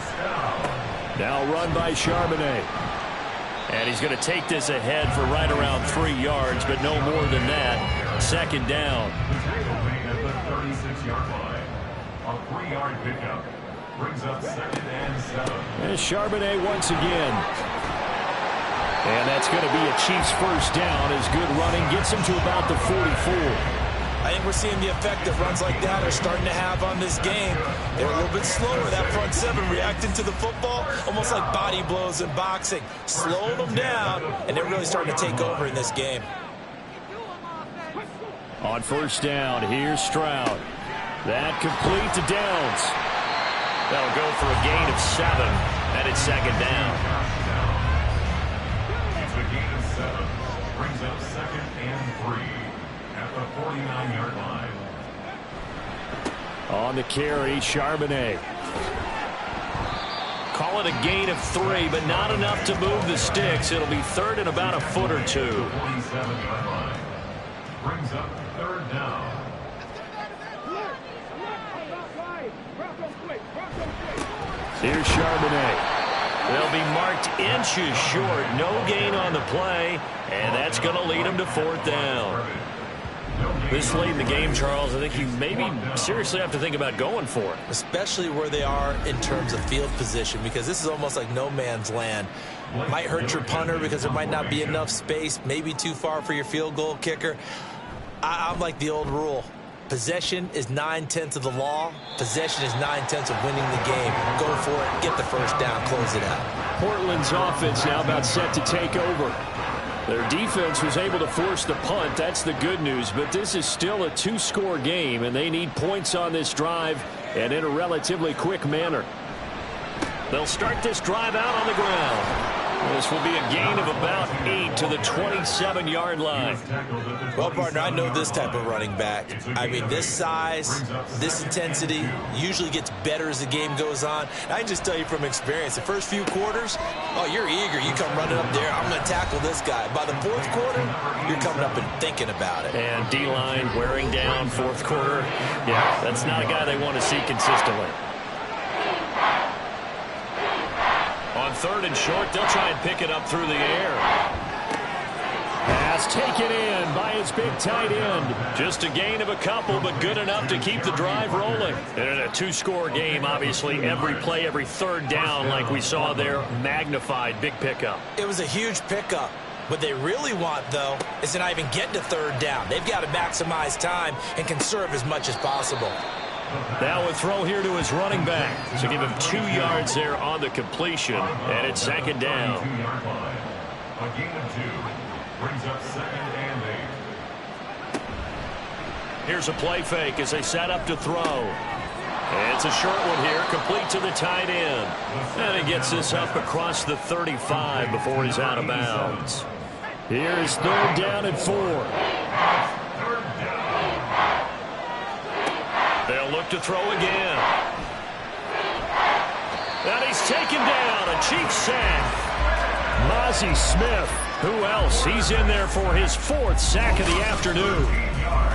First down. Now run by Charbonnet. And he's going to take this ahead for right around 3 yards, but no more than that. Second down. Potato Wing at the 36-yard line. A 3-yard pickup brings up 2nd and 7. And Charbonnet once again. And that's going to be a Chiefs first down as good running gets him to about the 44. I think we're seeing the effect that runs like that are starting to have on this game. They're a little bit slower, that front seven reacting to the football, almost like body blows in boxing. Slowing them down, and they're really starting to take over in this game. On first down, here's Stroud. That complete to Downs. That'll go for a gain of 7, and it's second down. It's a gain of 7. Brings up 2nd and 3. At the 49-yard line. On the carry, Charbonnet. Call it a gain of 3, but not enough to move the sticks. It'll be third and about a foot or two. 47-yard line. Brings up 3rd down. Here's Charbonnet. They'll be marked inches short. No gain on the play, and that's going to lead them to 4th down. This late in the game, Charles, I think you maybe seriously have to think about going for it. Especially where they are in terms of field position, because this is almost like no man's land. Might hurt your punter because there might not be enough space, maybe too far for your field goal kicker. I'm like the old rule. Possession is 9/10 of the law. Possession is 9/10 of winning the game. Go for it, get the first down, close it out. Portland's offense now about set to take over. Their defense was able to force the punt. That's the good news, but this is still a 2-score game, and they need points on this drive and in a relatively quick manner. They'll start this drive out on the ground. This will be a gain of about 8 to the 27-yard line. Well, partner, I know this type of running back. I mean, this size, this intensity usually gets better as the game goes on. And I can just tell you from experience, the first few quarters, oh, you're eager. You come running up there, I'm going to tackle this guy. By the 4th quarter, you're coming up and thinking about it. And D-line wearing down 4th quarter. Yeah, that's not a guy they want to see consistently. On 3rd and short, they'll try and pick it up through the air. Pass taken in by his big tight end. Just a gain of a couple, but good enough to keep the drive rolling. And in a 2-score game, obviously, every play, every 3rd down, like we saw there, magnified big pickup. It was a huge pickup. What they really want, though, is to not even get to 3rd down. They've got to maximize time and conserve as much as possible. Now a throw here to his running back. So give him 2 yards there on the completion. And it's second down. 2-yard line. A gain of 2. Brings up 2nd and 8. Here's a play fake as they set up to throw. And it's a short one here, complete to the tight end. And he gets this up across the 35 before he's out of bounds. Here's 3rd down and 4. 3rd down. They'll look to throw again. And he's taken down, a Chiefs sack. Mazi Smith. Who else? He's in there for his 4th sack of the afternoon.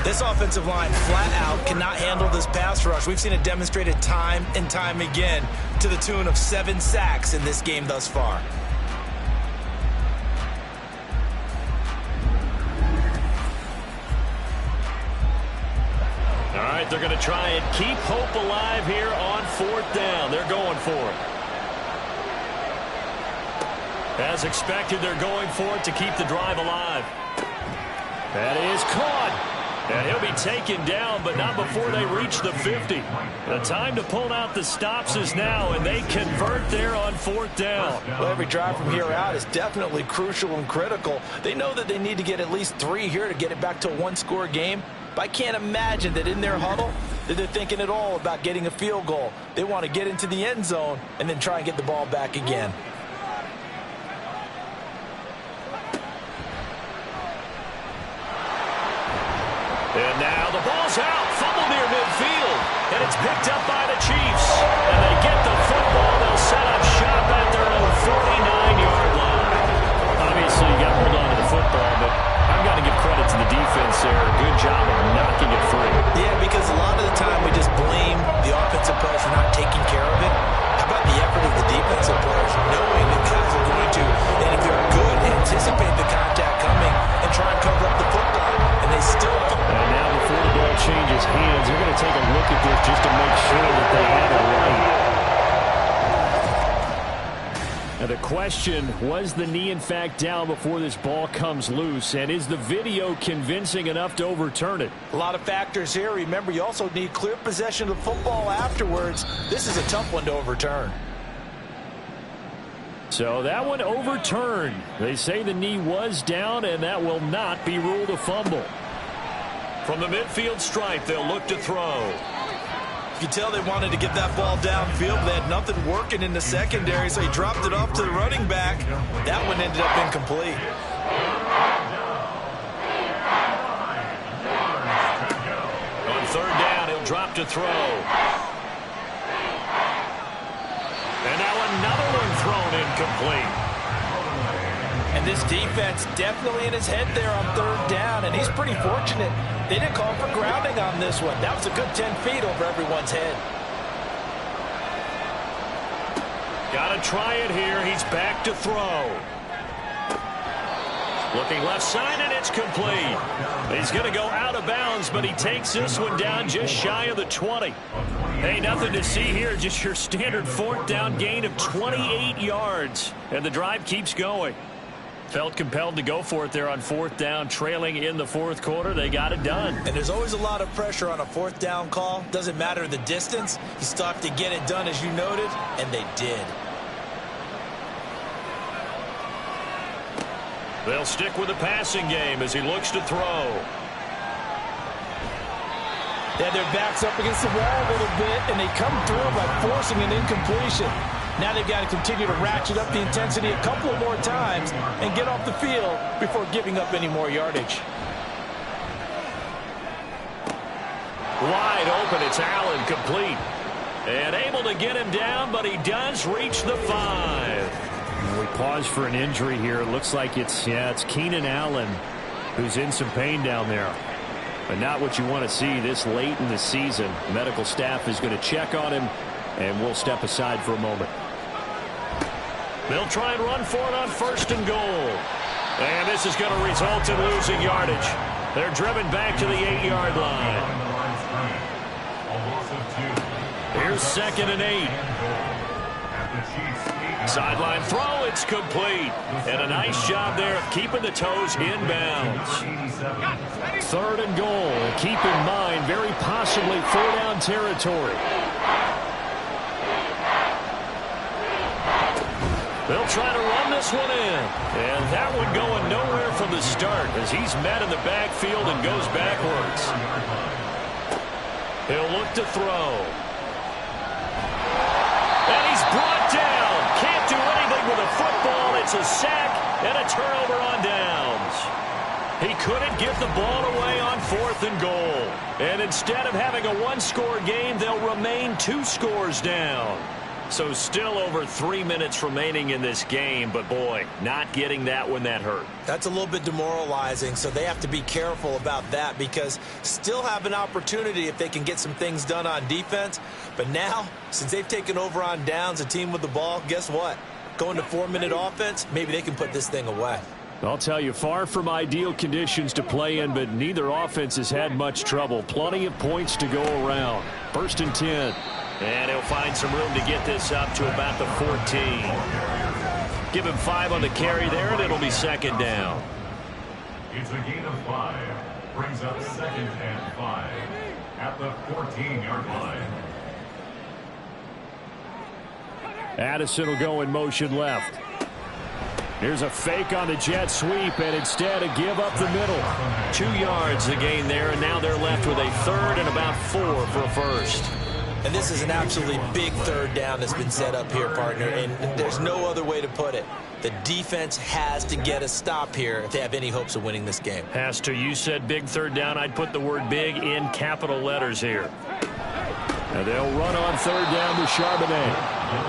This offensive line flat out cannot handle this pass rush. We've seen it demonstrated time and time again to the tune of 7 sacks in this game thus far. All right, they're going to try and keep hope alive here on 4th down. They're going for it. As expected, they're going for it to keep the drive alive. That is caught. And he'll be taken down, but not before they reach the 50. The time to pull out the stops is now, and they convert there on 4th down. Well, every drive from here out is definitely crucial and critical. They know that they need to get at least 3 here to get it back to a 1-score game. But I can't imagine that in their huddle that they're thinking at all about getting a field goal. They want to get into the end zone and then try and get the ball back again. And now the ball's out, fumble near midfield, and it's picked up by the Chiefs. And they get the football. They'll set up shop at their own 49-yard line. Obviously, you got to hold on to the football, but I've got to give credit to the defense there. Good job of knocking it free. Yeah, because a lot of the time we just blame the offensive players for not taking care of it. How about the effort of to take a look at this just to make sure that they have it right. Now the question, was the knee in fact down before this ball comes loose? And is the video convincing enough to overturn it? A lot of factors here. Remember, you also need clear possession of the football afterwards. This is a tough one to overturn. So that one overturned. They say the knee was down, and that will not be ruled a fumble. From the midfield stripe, they'll look to throw. You can tell they wanted to get that ball downfield, but they had nothing working in the secondary, so he dropped it off to the running back. That one ended up incomplete. On third down, he'll drop to throw. And now another one thrown incomplete. And this defense definitely in his head there on third down, and he's pretty fortunate. They didn't call for grounding on this one. That was a good 10 feet over everyone's head. Got to try it here. He's back to throw. Looking left side, and it's complete. He's going to go out of bounds, but he takes this one down just shy of the 20. Hey, nothing to see here. Just your standard fourth down gain of 28 yards. And the drive keeps going. Felt compelled to go for it there on fourth down, trailing in the fourth quarter. They got it done. And there's always a lot of pressure on a fourth down call. Doesn't matter the distance. He stopped to get it done, as you noted, and they did. They'll stick with the passing game as he looks to throw. They had their backs up against the wall a little bit, and they come through by forcing an incompletion. Now they've got to continue to ratchet up the intensity a couple of more times and get off the field before giving up any more yardage. Wide open, it's Allen, complete. And able to get him down, but he does reach the 5. We pause for an injury here. It looks like it's Keenan Allen who's in some pain down there. But not what you want to see this late in the season. The medical staff is going to check on him, and we'll step aside for a moment. They'll try and run for it on first and goal. And this is going to result in losing yardage. They're driven back to the 8-yard line. Here's 2nd and 8. Sideline throw, it's complete. And a nice job there of keeping the toes inbounds. 3rd and goal. Keep in mind, very possibly 4-down territory. They'll try to run this one in. And that one going nowhere from the start as he's met in the backfield and goes backwards. He'll look to throw. And he's brought down. Can't do anything with a football. It's a sack and a turnover on downs. He couldn't get the ball away on 4th and goal. And instead of having a one-score game, they'll remain 2 scores down. So still over 3 minutes remaining in this game, but boy, not getting that one, that hurt. That's a little bit demoralizing, so they have to be careful about that because still have an opportunity if they can get some things done on defense. But now, since they've taken over on downs, a team with the ball, guess what? Going to 4-minute offense, maybe they can put this thing away. I'll tell you, far from ideal conditions to play in, but neither offense has had much trouble. Plenty of points to go around. 1st and 10. And he'll find some room to get this up to about the 14. Give him 5 on the carry there, and it'll be 2nd down. It's a gain of 5. Brings up 2nd and 5 at the 14-yard line. Addison will go in motion left. Here's a fake on the jet sweep, and instead a give up the middle. 2 yards the gain there, and now they're left with a 3rd and about 4 for a first. And this is an absolutely big 3rd down that's been set up here, partner, and there's no other way to put it. The defense has to get a stop here if they have any hopes of winning this game. Has to. You said big 3rd down. I'd put the word big in capital letters here. And they'll run on 3rd down to Charbonnet.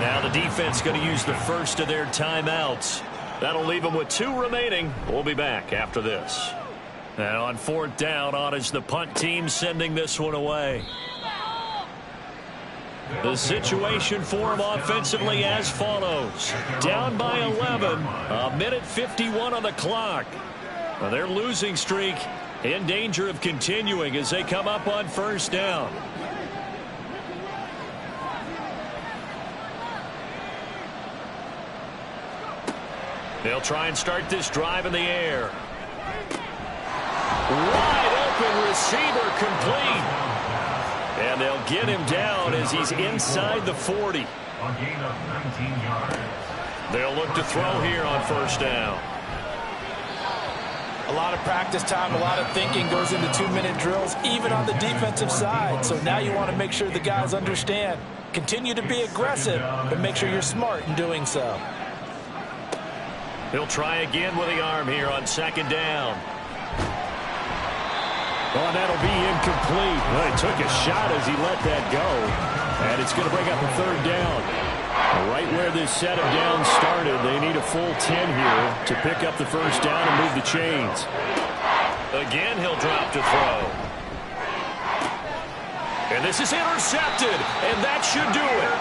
Now the defense going to use the first of their timeouts. That'll leave them with 2 remaining. We'll be back after this. And on 4th down, on is the punt team sending this one away. The situation for them offensively as follows. Down by 11, 1:51 on the clock. Well, their losing streak in danger of continuing as they come up on first down. They'll try and start this drive in the air. Wide open receiver complete. And they'll get him down as he's inside the 40. A gain of 19 yards. They'll look to throw here on first down. A lot of practice time, a lot of thinking goes into 2-minute drills, even on the defensive side. So now you want to make sure the guys understand. Continue to be aggressive, but make sure you're smart in doing so. He'll try again with the arm here on second down. Well, that'll be incomplete. Well, he took a shot as he let that go. And it's going to bring up a third down. Right where this set of downs started, they need a full 10 here to pick up the first down and move the chains. Again, he'll drop to throw. And this is intercepted, and that should do it.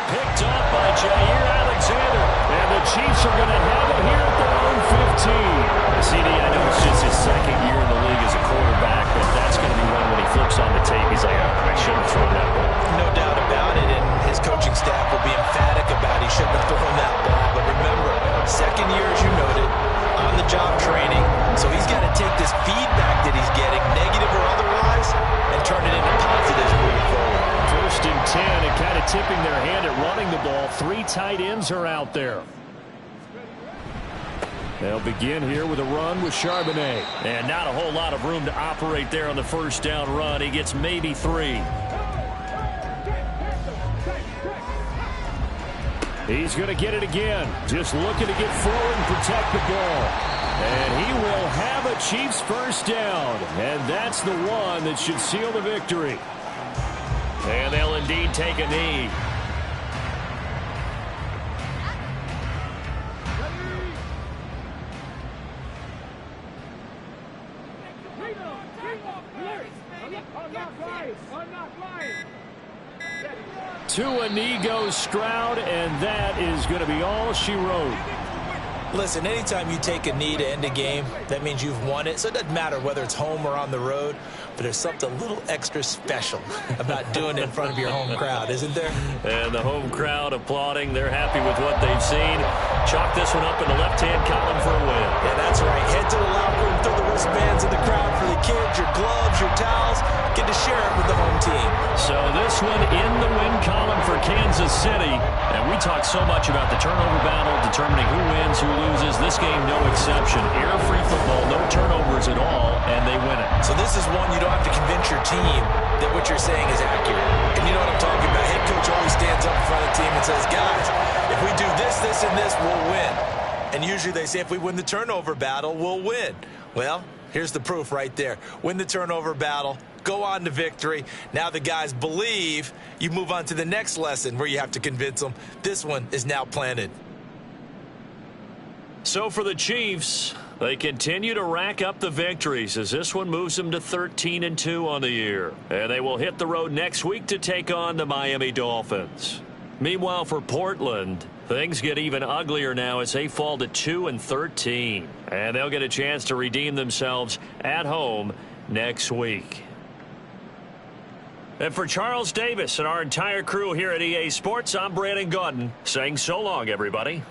Picked up by Jair Alexander. And the Chiefs are going to have it here at their own 15. CD, I know it's just his second year in the league as a quarterback, but that's going to be one when he flips on the tape. He's like, oh, I shouldn't have thrown that ball. No doubt about it, and his coaching staff will be emphatic about he shouldn't have thrown that ball. But remember, second year, as you noted, on-the-job training. So he's got to take this feedback that he's getting, negative or otherwise, and turn it into positives moving forward. First and 10, and kind of tipping their hand at running the ball. 3 tight ends are out there. They'll begin here with a run with Charbonnet. And not a whole lot of room to operate there on the first down run. He gets maybe 3. He's going to get it again. Just looking to get forward and protect the ball. And he will have a Chiefs first down. And that's the one that should seal the victory. And they'll indeed take a knee. To a knee goes Stroud, and that is going to be all she wrote. Listen, anytime you take a knee to end a game, that means you've won it. So it doesn't matter whether it's home or on the road, but there's something a little extra special about doing it in front of your home crowd, isn't there? And the home crowd applauding. They're happy with what they've seen. Chalk this one up in the left-hand column for a win. Yeah, that's right. Head to the locker room, throw the wristbands in the crowd for the kids, your gloves, your towels. Get to share it with the home team. So this one in the win column for Kansas City. And we talk so much about the turnover battle, determining who wins, who loses. This game, no exception. Error-free football, no turnovers at all, and they win it. So this is one you don't have to convince your team that what you're saying is accurate. And you know what I'm talking about. Head coach always stands up in front of the team and says, guys, if we do this, this, and this, we'll win. And usually they say if we win the turnover battle, we'll win. Well, here's the proof right there. Win the turnover battle. Go on to victory. Now the guys believe. You move on to the next lesson where you have to convince them. This one is now planted. So for the Chiefs, they continue to rack up the victories as this one moves them to 13-2 on the year. And they will hit the road next week to take on the Miami Dolphins. Meanwhile, for Portland, things get even uglier now as they fall to 2-13. And they'll get a chance to redeem themselves at home next week. And for Charles Davis and our entire crew here at EA Sports, I'm Brandon Gaudin saying so long, everybody.